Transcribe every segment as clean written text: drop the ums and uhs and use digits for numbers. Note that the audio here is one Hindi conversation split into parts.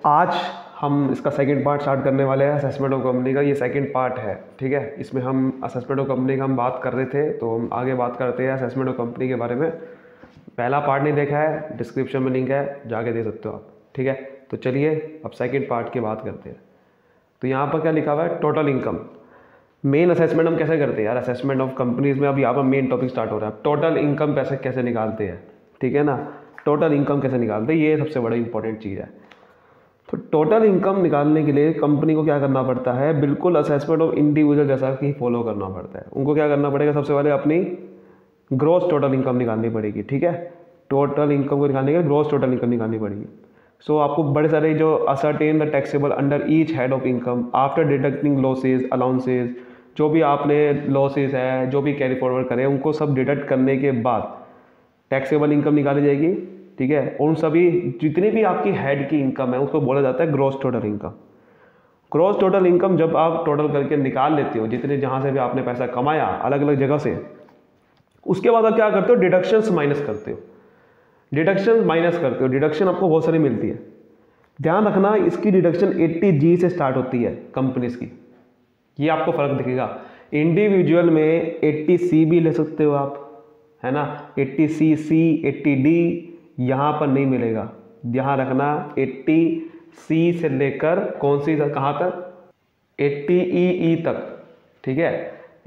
आज हम इसका सेकंड पार्ट स्टार्ट करने वाले हैं असेसमेंट ऑफ कंपनी का। ये सेकंड पार्ट है, ठीक है। इसमें हम असेसमेंट ऑफ कंपनी का हम बात कर रहे थे, तो हम आगे बात करते हैं असेसमेंट ऑफ कंपनी के बारे में। पहला पार्ट नहीं देखा है, डिस्क्रिप्शन में लिंक है, जाके देख सकते हो आप, ठीक है। तो चलिए अब सेकेंड पार्ट की बात करते हैं। तो यहाँ पर क्या लिखा हुआ है, टोटल इनकम। मेन असेसमेंट हम कैसे करते हैं यार, असेसमेंट ऑफ कंपनीज में अब यहाँ पर मेन टॉपिक स्टार्ट हो रहा है। टोटल इनकम पैसे कैसे निकालते हैं, ठीक है ना। टोटल इनकम कैसे निकालते हैं, ये सबसे बड़ी इंपॉर्टेंट चीज़ है। तो टोटल इनकम निकालने के लिए कंपनी को क्या करना पड़ता है, बिल्कुल असेसमेंट ऑफ इंडिविजुअल जैसा कि फॉलो करना पड़ता है। उनको क्या करना पड़ेगा, सबसे पहले अपनी ग्रॉस टोटल इनकम निकालनी पड़ेगी, ठीक है। टोटल इनकम को निकालने के लिए ग्रॉस टोटल इनकम निकालनी पड़ेगी। सो आपको बड़े सारे जो ascertain the taxable under each head of income after deducting losses allowances, जो भी आपने लॉसेज है, जो भी कैरी फॉरवर्ड करे, उनको सब डिडक्ट करने के बाद टैक्सेबल इनकम निकाली जाएगी, ठीक है। उन सभी जितनी भी आपकी हेड की इनकम है उसको बोला जाता है gross total income. Gross total income जब आप टोटल करके निकाल लेते हो, जितने जहाँ से भी आपने पैसा कमाया अलग अलग जगह से, उसके बाद आप क्या करते हो, डिडक्शंस माइनस करते हो। डिडक्शन माइनस करते हो, डिडक्शन आपको बहुत सारी मिलती है। ध्यान रखना, इसकी डिडक्शन 80G से स्टार्ट होती है कंपनीज की, ये आपको फर्क दिखेगा। इंडिविजुअल में 80C भी ले सकते हो आप, है ना। 80CC 80D यहाँ पर नहीं मिलेगा। ध्यान रखना, 80C से लेकर कौन सी कहाँ तक, 80EE तक, ठीक है।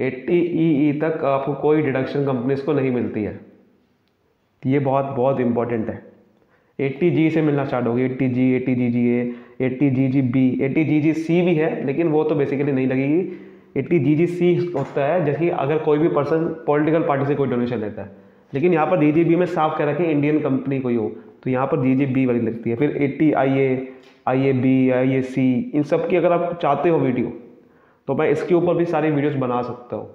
80EE तक आपको कोई डिडक्शन कंपनीज को नहीं मिलती है। ये बहुत बहुत इंपॉर्टेंट है। 80G से मिलना स्टार्ट होगी, 80G 80GGA 80GGB 80GGC भी है, लेकिन वो तो बेसिकली नहीं लगेगी। 80GGC होता है जैसे अगर कोई भी पर्सन पॉलिटिकल पार्टी से कोई डोनेशन लेता है, लेकिन यहाँ पर GGB में साफ कह रखे इंडियन कंपनी कोई हो, तो यहाँ पर GGB वाली लगती है। फिर 80IA IAB IAC, इन सब की अगर आप चाहते हो वीडियो, तो मैं इसके ऊपर भी सारी वीडियोस बना सकता हूँ,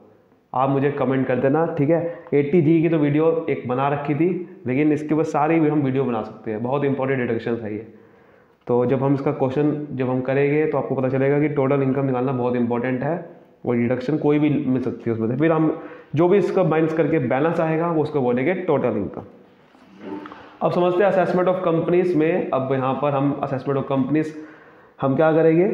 आप मुझे कमेंट कर देना, ठीक है। 80G की तो वीडियो एक बना रखी थी, लेकिन इसके ऊपर सारी भी हम वीडियो बना सकते हैं। बहुत इंपॉर्टेंट डिडक्शन है ये। तो जब हम इसका क्वेश्चन जब हम करेंगे तो आपको पता चलेगा कि टोटल इनकम निकालना बहुत इंपॉर्टेंट है, और डिडक्शन कोई भी मिल सकती है उसमें से। फिर हम जो भी इसका माइनस करके बैलेंस आएगा वो उसको बोलेंगे टोटल इनकम। अब समझते हैं असेसमेंट ऑफ कंपनीज में। अब यहाँ पर हम असेसमेंट ऑफ कंपनीज हम क्या करेंगे,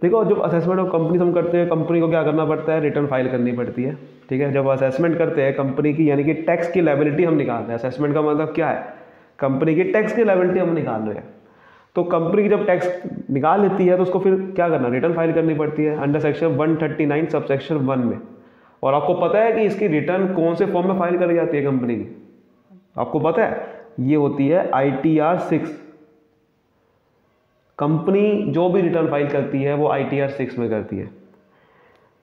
देखो जब असेसमेंट ऑफ कंपनीज हम करते हैं, कंपनी को क्या करना पड़ता है, रिटर्न फाइल करनी पड़ती है, ठीक है। जब असेसमेंट करते हैं कंपनी की, यानी कि टैक्स की लायबिलिटी हम निकालते हैं। असेसमेंट का मतलब क्या है, कंपनी की टैक्स की लायबिलिटी हम निकाल रहे हैं। तो कंपनी की जब टैक्स निकाल लेती है तो उसको फिर क्या करना, रिटर्न फाइल करनी पड़ती है अंडर सेक्शन 139 सब सेक्शन 1 में। और आपको पता है कि इसकी रिटर्न कौन से फॉर्म में फाइल करी जाती है कंपनी की, आपको पता है, ये होती है ITR 6। कंपनी जो भी रिटर्न फाइल करती है वो ITR 6 में करती है,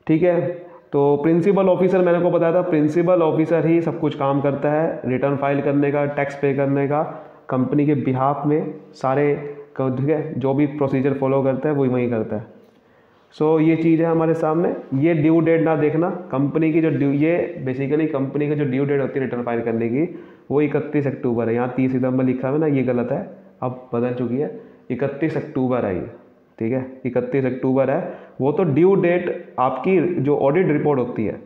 ठीक है। तो प्रिंसिपल ऑफिसर, मैंने को बताया था, प्रिंसिपल ऑफिसर ही सब कुछ काम करता है, रिटर्न फाइल करने का, टैक्स पे करने का, कंपनी के बिहाफ में सारे, ठीक है, जो भी प्रोसीजर फॉलो करता है वही वही करता है। सो ये चीज़ है हमारे सामने। ये ड्यू डेट ना देखना, कंपनी की जो ड्यू, ये बेसिकली कंपनी की जो ड्यू डेट होती है रिटर्न फाइल करने की, वो 31 अक्टूबर है। यहाँ 30 सितंबर लिखा है ना, ये गलत है, अब बदल चुकी है, 31 अक्टूबर है ये, ठीक है। 31 अक्टूबर है, वो तो ड्यू डेट आपकी जो ऑडिट रिपोर्ट होती है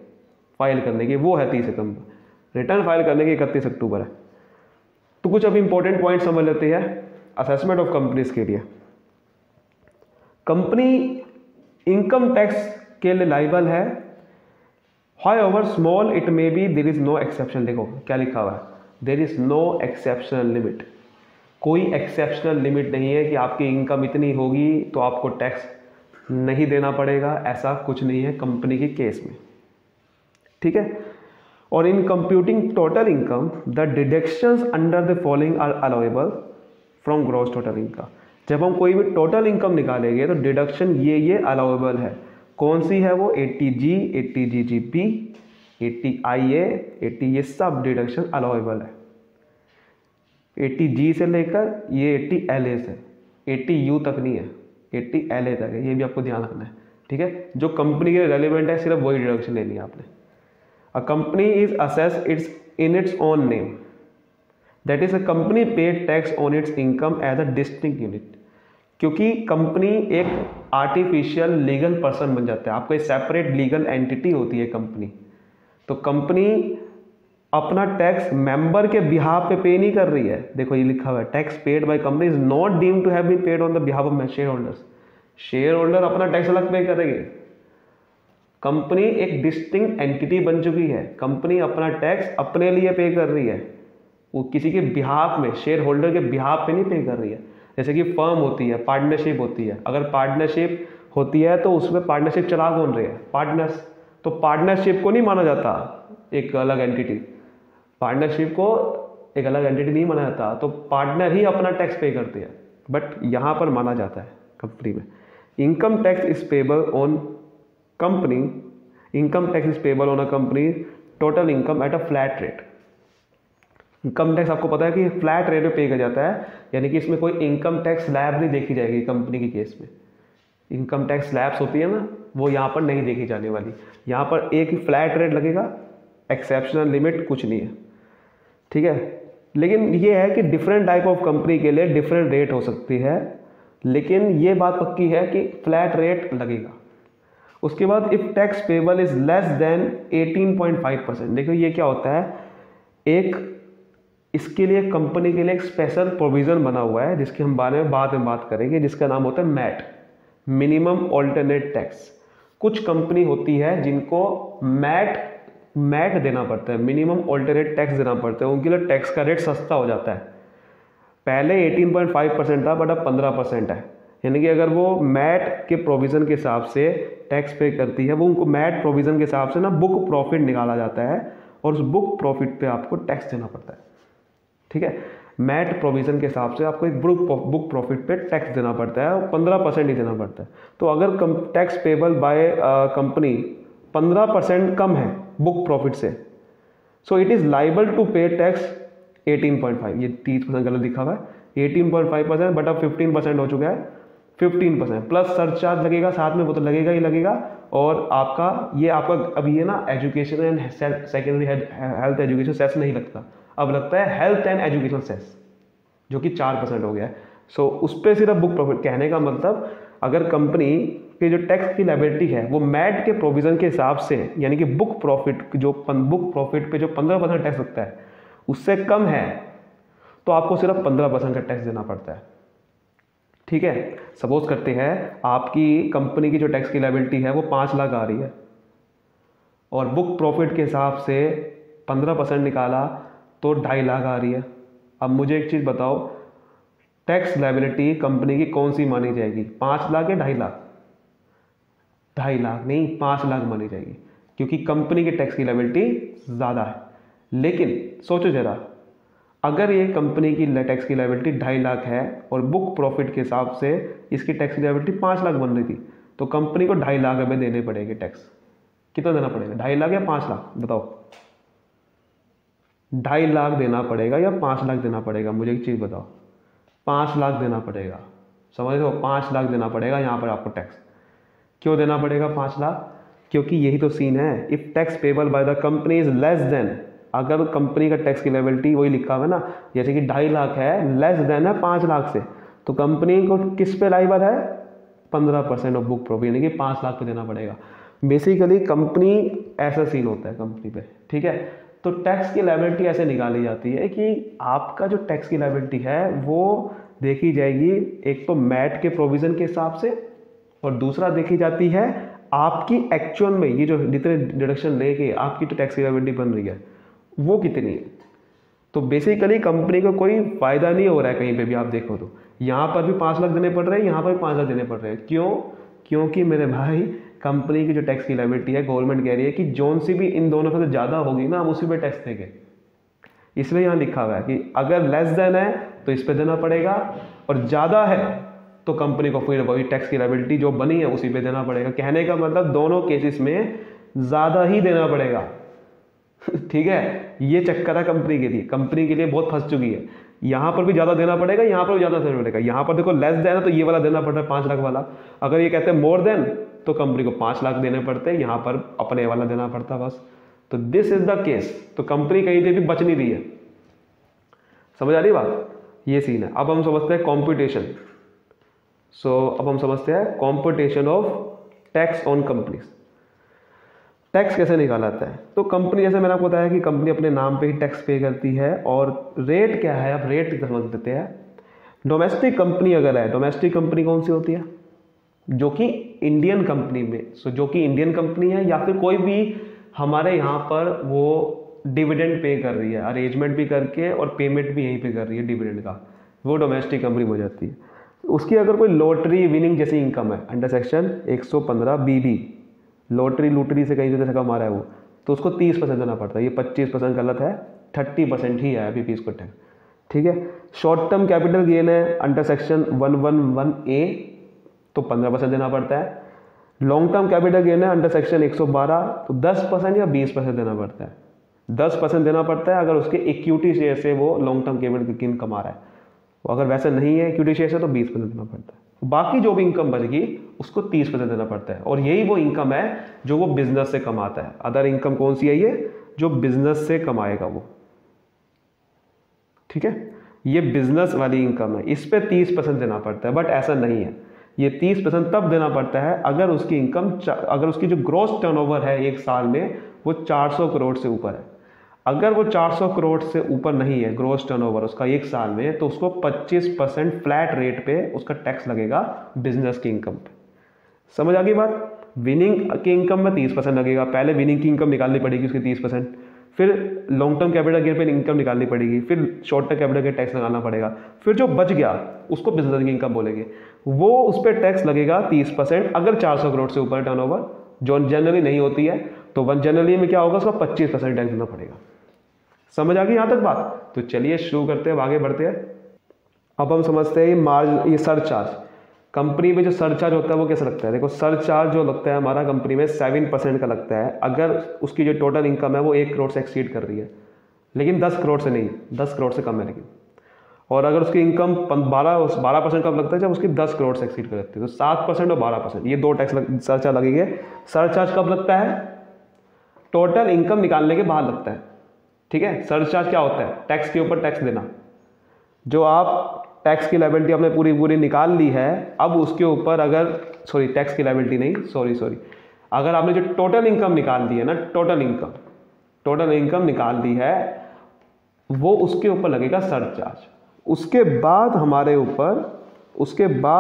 फाइल करने की, वो है 30 सितंबर। रिटर्न फाइल करने की 31 अक्टूबर है। तो कुछ अब इंपॉर्टेंट पॉइंट समझ लेते हैं असेसमेंट ऑफ कंपनीज के लिए। कंपनी इनकम टैक्स के लिए लाइबल है, however small it may be, there is no exception. देखो क्या लिखा हुआ है, there is no exceptional limit. कोई एक्सेप्शनल लिमिट नहीं है कि आपकी इनकम इतनी होगी तो आपको टैक्स नहीं देना पड़ेगा, ऐसा कुछ नहीं है कंपनी के केस में, ठीक है। और in computing total income the deductions under the following are allowable from gross total income. जब हम कोई भी टोटल इनकम निकालेंगे तो डिडक्शन ये अलाउएबल है। कौन सी है वो, 80G 80GGB 80IA 80, ये सब डिडक्शन अलाउएबल है। 80G से लेकर ये 80LA से, 80U तक नहीं है, 80LA तक है, ये भी आपको ध्यान रखना है, ठीक है। जो कंपनी के रेलिवेंट है सिर्फ वही डिडक्शन लेनी है आपने। A company is assessed its in its own name, that is a company paid tax on its income as a distinct unit. क्योंकि कंपनी एक आर्टिफिशियल लीगल पर्सन बन जाता है, आपका सेपरेट लीगल एंटिटी होती है कंपनी। तो कंपनी अपना टैक्स मेंबर के बिहाफ पे पे नहीं कर रही है। देखो ये लिखा हुआ है, tax paid by company is not deemed to have been paid on the behalf of shareholders. Shareholder अपना टैक्स अलग पे करेंगे। कंपनी एक डिस्टिंक्ट एंटिटी बन चुकी है, कंपनी अपना टैक्स अपने लिए पे कर रही है, वो किसी के बिहाफ में, शेयर होल्डर के बिहाफ पे नहीं पे कर रही है। जैसे कि फर्म होती है, पार्टनरशिप होती है, अगर पार्टनरशिप होती है तो उसमें पार्टनरशिप चला कौन रहे हैं, पार्टनर्स। तो पार्टनरशिप को नहीं माना जाता एक अलग एंटिटी, पार्टनरशिप को एक अलग एंटिटी नहीं माना जाता, तो पार्टनर ही अपना टैक्स पे करते हैं, बट यहाँ पर माना जाता है कंपनी में। Income tax is payable on company, income tax is payable on a company total income at a flat rate. Income tax आपको पता है कि फ्लैट रेट में पे किया जाता है, यानी कि इसमें कोई इनकम टैक्स स्लैब नहीं देखी जाएगी कंपनी के केस में। इनकम टैक्स स्लैब्स होती है ना, वो यहाँ पर नहीं देखी जाने वाली। यहाँ पर एक ही फ्लैट रेट लगेगा, एक्सेप्शनल लिमिट कुछ नहीं है, ठीक है। लेकिन ये है कि डिफरेंट टाइप ऑफ कंपनी के लिए डिफरेंट रेट हो सकती है, लेकिन ये बात पक्की है कि फ्लैट रेट लगेगा। उसके बाद if tax payable is less than 18.5%, देखो ये क्या होता है, एक इसके लिए कंपनी के लिए एक स्पेशल प्रोविजन बना हुआ है जिसके हम बारे में बाद में बात करेंगे, जिसका नाम होता है मैट, मिनिमम ऑल्टरनेट टैक्स। कुछ कंपनी होती है जिनको मैट देना पड़ता है, मिनिमम ऑल्टरनेट टैक्स देना पड़ता है, उनके लिए टैक्स का रेट सस्ता हो जाता है। पहले 18.5% था, बट अब 15% है। यानी कि अगर वो मैट के प्रोविज़न के हिसाब से टैक्स पे करती है, वो उनको मैट प्रोविज़न के हिसाब से ना बुक प्रॉफिट निकाला जाता है, और उस बुक प्रॉफिट पे आपको टैक्स देना पड़ता है, ठीक है। मैट प्रोविज़न के हिसाब से आपको एक बुक प्रॉफिट पे टैक्स देना पड़ता है, और 15% ही देना पड़ता है। तो अगर टैक्स पेबल बाय कंपनी 15% कम है बुक प्रॉफिट से, so it is liable to pay tax 18.5, ये 30% गलत लिखा हुआ है, 18.5%, बट अब 15% हो चुका है, 15% प्लस सरचार्ज लगेगा साथ में, वो तो लगेगा ही लगेगा। और आपका अब ये ना education and secondary health education cess नहीं लगता, अब लगता है हेल्थ एंड एजुकेशन सेस, जो कि 4% हो गया है। सो उस पर सिर्फ बुक प्रॉफिट, कहने का मतलब अगर कंपनी के जो टैक्स की लायबिलिटी है वो मैट के प्रोविज़न के हिसाब से, यानी कि बुक प्रॉफिट पे जो 15% टैक्स लगता है उससे कम है, तो आपको सिर्फ 15% का टैक्स देना पड़ता है, ठीक है। सपोज करते हैं आपकी कंपनी की जो टैक्स की लायबिलिटी है वो 5 लाख आ रही है, और बुक प्रॉफिट के हिसाब से 15% निकाला तो 2.5 लाख आ रही है। अब मुझे एक चीज़ बताओ, टैक्स लायबिलिटी कंपनी की कौन सी मानी जाएगी, 5 लाख या 2.5 लाख? 2.5 लाख नहीं, 5 लाख मानी जाएगी, क्योंकि कंपनी की टैक्स की लायबिलिटी ज़्यादा है। लेकिन सोचो जरा, अगर ये कंपनी की टैक्स की लायबिलिटी 2.5 लाख है और बुक प्रॉफिट के हिसाब से इसकी टैक्स की लायबिलिटी 5 लाख बन रही थी, तो कंपनी को 2.5 लाख रुपये देने पड़ेंगे टैक्स। कितना देना पड़ेगा, 2.5 लाख या 5 लाख? बताओ, 2.5 लाख देना पड़ेगा या 5 लाख देना पड़ेगा? मुझे एक चीज़ बताओ, 5 लाख देना पड़ेगा, समझ लो, 5 लाख देना पड़ेगा यहाँ पर आपको टैक्स। क्यों देना पड़ेगा 5 लाख? क्योंकि यही तो सीन है, if tax payable by the company is less than, अगर कंपनी का टैक्स की लायबिलिटी वही लिखा हुआ है ना, जैसे कि 2.5 लाख है, लेस देन है 5 लाख से, तो कंपनी को किस पे लायबल है, 15% ऑफ बुक प्रॉफिट, यानी कि 5 लाख पे देना पड़ेगा। बेसिकली कंपनी, ऐसा सीन होता है कंपनी पे, ठीक है। तो टैक्स की लायबिलिटी ऐसे निकाली जाती है कि आपका जो टैक्स की लायबिलिटी है वो देखी जाएगी एक तो मैट के प्रोविज़न के हिसाब से, और दूसरा देखी जाती है आपकी एक्चुअल में ये जो जितने डिडक्शन लेके आपकी तो टैक्स की लायबिलिटी बन रही है वो कितनी है। तो बेसिकली कंपनी को कोई फ़ायदा नहीं हो रहा है कहीं पे भी, आप देखो तो यहाँ पर भी 5 लाख देने पड़ रहे हैं, यहाँ पर भी 5 लाख देने पड़ रहे हैं। क्यों? क्योंकि मेरे भाई कंपनी की जो टैक्स की लायबिलिटी है, गवर्नमेंट कह रही है कि जोन सी भी इन दोनों से ज़्यादा होगी ना, हम उसी पे टैक्स देंगे। इसलिए यहाँ लिखा हुआ है कि अगर लेस देन है तो इस पर देना पड़ेगा, और ज़्यादा है तो कंपनी को फिर वही टैक्स की लायबिलिटी जो बनी है उसी पे देना पड़ेगा। कहने का मतलब दोनों केसेस में ज़्यादा ही देना पड़ेगा ठीक है, ये चक्कर है कंपनी के लिए, कंपनी के लिए बहुत फंस चुकी है। यहाँ पर भी ज़्यादा देना पड़ेगा, यहाँ पर भी ज़्यादा देना पड़ेगा। यहाँ पर देखो लेस देन है तो ये वाला देना पड़ रहा है 5 लाख वाला, अगर ये कहते हैं मोर देन तो कंपनी को 5 लाख देने पड़ते हैं, यहाँ पर अपने वाला देना पड़ता बस। तो दिस इज द केस, तो कंपनी कहीं पे भी बच नहीं रही है। समझ आ रही बात? ये सीन है। अब हम समझते हैं कॉम्पिटिशन। अब हम समझते हैं competition of tax on companies. Tax कैसे निकाला जाता है? तो कंपनी, जैसे मैंने आपको बताया कि कंपनी अपने नाम पे ही टैक्स पे करती है, और रेट क्या है, अब रेट समझ देते हैं। डोमेस्टिक कंपनी अगर है, डोमेस्टिक कंपनी कौन सी होती है? जो कि इंडियन कंपनी में, जो कि इंडियन कंपनी है, या फिर कोई भी हमारे यहाँ पर वो डिविडेंड पे कर रही है, अरेंजमेंट भी करके और पेमेंट भी यहीं पे कर रही है डिविडेंड का, वो डोमेस्टिक कंपनी हो जाती है। उसकी अगर कोई लॉटरी विनिंग जैसी इनकम है अंडर सेक्शन 115 BB, लॉटरी लूटरी से कहीं से पैसा कमा रहा है वो, तो उसको 30% देना पड़ता है। ये 25% गलत है, 30% ही है अभी फीस को टैक्स, ठीक है। शॉर्ट टर्म कैपिटल गेन है अंडर सेक्शन 111A, तो 15% देना पड़ता है। लॉन्ग टर्म कैपिटल गेन है अंडर सेक्शन 112, तो 10% या 20% देना पड़ता है। 10% देना पड़ता है अगर उसके इक्विटी शेयर से वो लॉन्ग टर्म कैपिटल गेन कमा रहा है। अगर वैसे नहीं है इक्विटी शेयर से, तो 20% देना पड़ता है। बाकी जो भी इनकम बचेगी उसको 30% देना पड़ता है, और यही वो इनकम है जो वो बिजनेस से कमाता है। अदर इनकम कौन सी है? ये जो बिजनेस से कमाएगा वो, ठीक है, ये बिजनेस वाली इनकम है, इस पे 30% देना पड़ता है। बट ऐसा नहीं है, ये 30% तब देना पड़ता है अगर उसकी इनकम, अगर उसकी जो ग्रॉस टर्नओवर है एक साल में वो 400 करोड़ से ऊपर है। अगर वो 400 करोड़ से ऊपर नहीं है ग्रॉस टर्नओवर उसका एक साल में, तो उसको 25% फ्लैट रेट पे उसका टैक्स लगेगा बिजनेस की इनकम पे। समझ आ गई बात? विनिंग की इनकम में 30% लगेगा, पहले विनिंग की इनकम निकालनी पड़ेगी उसकी 30%, फिर लॉन्ग टर्म कैपिटल गेन पे इनकम निकालनी पड़ेगी, फिर short term capital gain tax लगाना पड़ेगा, फिर जो बच गया उसको बिजनेस की इनकम बोलेंगे, वो उस पर टैक्स लगेगा 30% अगर 400 करोड़ से ऊपर टर्नओवर, जो जनरली नहीं होती है। तो वन जनरली में क्या होगा, उसका 25% टैक्स देना पड़ेगा। समझ आ गई यहाँ तक बात? तो चलिए शुरू करते हैं, आगे बढ़ते हैं। अब हम समझते हैं ये सरचार्ज, कंपनी में जो सरचार्ज होता है वो कैसे लगता है। देखो सरचार्ज जो लगता है हमारा कंपनी में 7% का लगता है अगर उसकी जो टोटल इनकम है वो 1 करोड़ से एक्सीड कर रही है, लेकिन 10 करोड़ से नहीं, 10 करोड़ से कम है लेकिन। और अगर उसकी इनकम 12% कब लगता है, जब उसकी 10 करोड़ से एक्सीड कर जाती है। तो 7% और 12%, ये दो टैक्स सरचार्ज लगेंगे। सरचार्ज कब लगता है? टोटल इनकम निकालने के बाद लगता है, ठीक है। सरचार्ज क्या होता है? टैक्स के ऊपर टैक्स देना। जो आप टैक्स की लायबिलिटी आपने पूरी निकाल ली है, अब उसके ऊपर अगर टैक्स की लायबिलिटी नहीं, अगर आपने जो टोटल इनकम निकाल दी है ना, टोटल इनकम निकाल दी है, वो उसके ऊपर लगेगा सरचार्ज। उसके बाद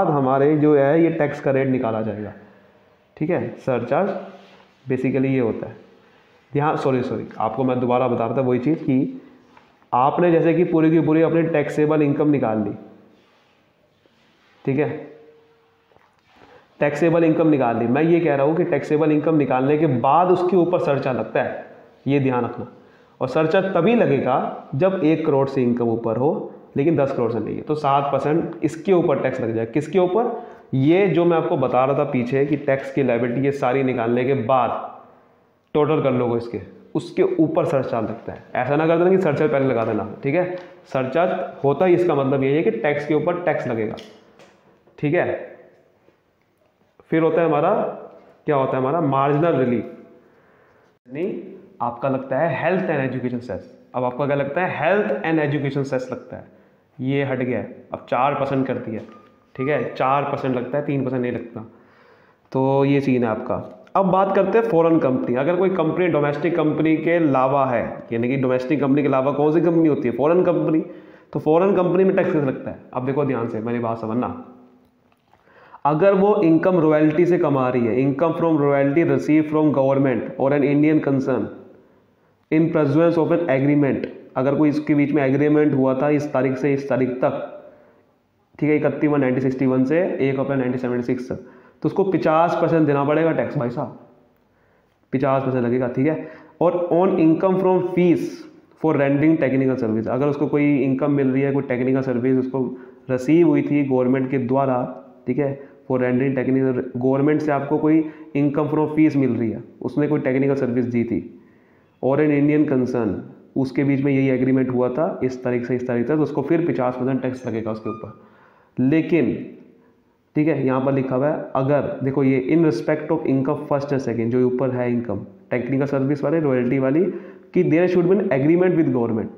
हमारे जो है ये टैक्स का रेट निकाला जाएगा, ठीक है। सरचार्ज बेसिकली ये होता है। यहाँ आपको मैं दोबारा बता रहा था वही चीज़ कि आपने जैसे कि पूरी की पूरी अपनी टैक्सेबल इनकम निकाल ली, ठीक है, टैक्सेबल इनकम निकाल ली। मैं ये कह रहा हूँ कि टैक्सेबल इनकम निकालने के बाद उसके ऊपर सरचार्ज लगता है, ये ध्यान रखना। और सरचार्ज तभी लगेगा जब 1 करोड़ से इनकम ऊपर हो, लेकिन 10 करोड़ से नहीं है। तो 7% इसके ऊपर टैक्स लग जाए। किसके ऊपर? ये जो मैं आपको बता रहा था पीछे कि टैक्स की लायबिलिटी ये सारी निकालने के बाद टोटल कर लोगे इसके, उसके ऊपर सरचार्ज लगता है। ऐसा ना कर देना कि सरचार्ज पहले लगा देना, ठीक है। सरचार्ज होता ही इसका मतलब ये है कि टैक्स के ऊपर टैक्स लगेगा, ठीक है। फिर होता है हमारा मार्जिनल रिलीफ, नहीं आपका लगता है हेल्थ एंड एजुकेशन सेस। अब आपका क्या लगता है? हेल्थ एंड एजुकेशन सेस लगता है। ये हट गया, अब 4% कर दिया, ठीक है। 4% लगता है, 3% नहीं लगता। तो ये सीन है आपका। अब बात करते हैं फॉरेन कंपनी। अगर कोई कंपनी डोमेस्टिक कंपनी के अलावा है, यानी कि डोमेस्टिक कंपनी के अलावा कौन सी कंपनी होती है? Foreign company. तो फॉरेन कंपनी में टैक्स कैसे लगता है? अब देखो ध्यान से, मेरी बात समझना। अगर वो इनकम रॉयल्टी से कमा रही है, income from royalty receive from government और an Indian concern in pursuance of an agreement, अगर कोई इसके बीच में एग्रीमेंट हुआ था इस तारीख से इस तारीख तक, ठीक है, 31/1961 से 1 अप्रैल 1976 तक, तो उसको 50% देना पड़ेगा टैक्स भाई साहब, 50% लगेगा, ठीक है। और on income from fees for rendering technical service, अगर उसको कोई इनकम मिल रही है, कोई टेक्निकल सर्विस उसको रिसीव हुई थी गवर्नमेंट के द्वारा, ठीक है, फॉर रेंडरिंग टेक्निकल, गवर्नमेंट से आपको कोई इनकम फ्रॉम फीस मिल रही है, उसने कोई टेक्निकल सर्विस दी थी, और एन इंडियन कंसर्न, उसके बीच में यही एग्रीमेंट हुआ था इस तारीख से इस तारीख तक, तो उसको फिर 50% टैक्स लगेगा उसके ऊपर। लेकिन ठीक है, यहाँ पर लिखा हुआ है, अगर देखो ये in respect of income first and second, जो ऊपर है इनकम टेक्निकल सर्विस वाले, रॉयल्टी वाली, कि there should be an agreement with government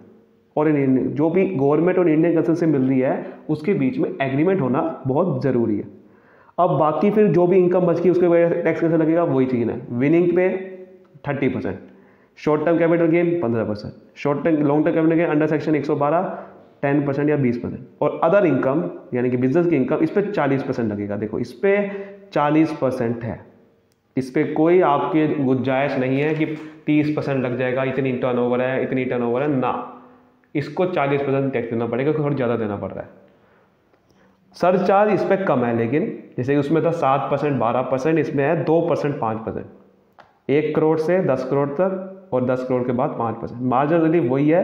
और इन इंडियन, जो भी गवर्नमेंट और इंडियन कंसर्न से मिल रही है उसके बीच में एग्रीमेंट होना बहुत ज़रूरी है। अब बाकी फिर जो भी इनकम बच गई उसके वजह से टैक्स कैसे लगेगा, वही चीज़ है। विनिंग पे 30%, short term capital gain 15%, short term long term capital gain under section 112 10% या 20%, और अदर इनकम यानी कि बिजनेस की इनकम इस पर 40% लगेगा। देखो इस पर 40% है, इस पर कोई आपकी गुंजाइश नहीं है कि 30% लग जाएगा, इतनी टर्नओवर है, इतनी टर्नओवर है ना, इसको 40% टैक्स देना पड़ेगा, थोड़ा ज़्यादा देना पड़ रहा है। सरचार्ज इस पर कम है, लेकिन जैसे उसमें था 7% 12%, इसमें है 2% 5%, 1 करोड़ से 10 करोड़ तक और 10 करोड़ के बाद 5%, मार्जिन रिलीफ वही है,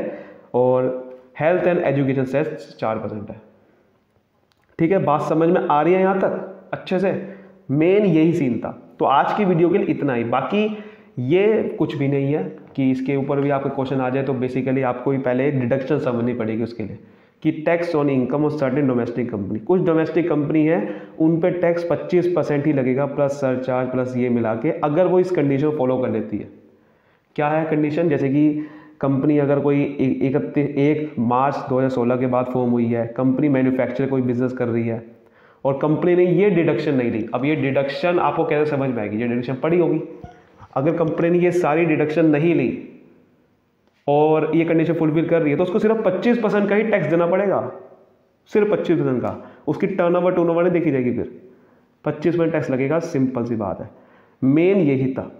और हेल्थ एंड एजुकेशन सेस 4% है। ठीक है, बात समझ में आ रही है यहाँ तक अच्छे से? मेन यही सीन था। तो आज की वीडियो के लिए इतना ही, बाकी ये कुछ भी नहीं है कि इसके ऊपर भी आपको क्वेश्चन आ जाए, तो बेसिकली आपको ही पहले एक डिडक्शन समझनी पड़ेगी उसके लिए कि tax on income of certain domestic company, कुछ डोमेस्टिक कंपनी है उन पे टैक्स 25% ही लगेगा प्लस सरचार्ज प्लस ये मिला के, अगर वो इस कंडीशन फॉलो कर लेती है। क्या है कंडीशन? जैसे कि कंपनी अगर कोई 1 मार्च 2016 के बाद फॉर्म हुई है, कंपनी मैन्युफैक्चर कोई बिजनेस कर रही है और कंपनी ने ये डिडक्शन नहीं ली। अब ये डिडक्शन आपको कैसे समझ में आएगी? ये डिडक्शन पड़ी होगी। अगर कंपनी ने ये सारी डिडक्शन नहीं ली और ये कंडीशन फुलफिल कर रही है, तो उसको सिर्फ 25% का ही टैक्स देना पड़ेगा, सिर्फ 25% का। उसकी टर्नओवर नहीं देखी जाएगी, फिर 25% टैक्स लगेगा। सिंपल सी बात है, मेन यही था।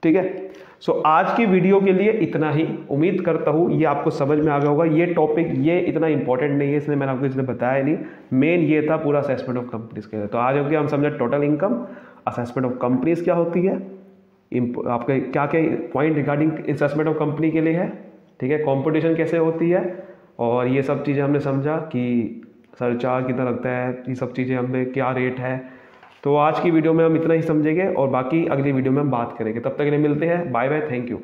ठीक है, सो आज की वीडियो के लिए इतना ही। उम्मीद करता हूँ ये आपको समझ में आ गया होगा। ये टॉपिक ये इतना इंपॉर्टेंट नहीं है, इसलिए मैंने आपको इसलिए बताया नहीं। मेन ये था पूरा असेसमेंट ऑफ कंपनीज के लिए। तो आज हम समझे total income, assessment of companies क्या होती है, आपके क्या क्या point regarding assessment of company के लिए है। ठीक है, कंपटीशन कैसे होती है, और ये सब चीज़ें हमने समझा कि सरचार्ज कितना लगता है, ये सब चीज़ें हमने क्या रेट है। तो आज की वीडियो में हम इतना ही समझेंगे और बाकी अगली वीडियो में हम बात करेंगे। तब तक के लिए मिलते हैं, बाय बाय, थैंक यू।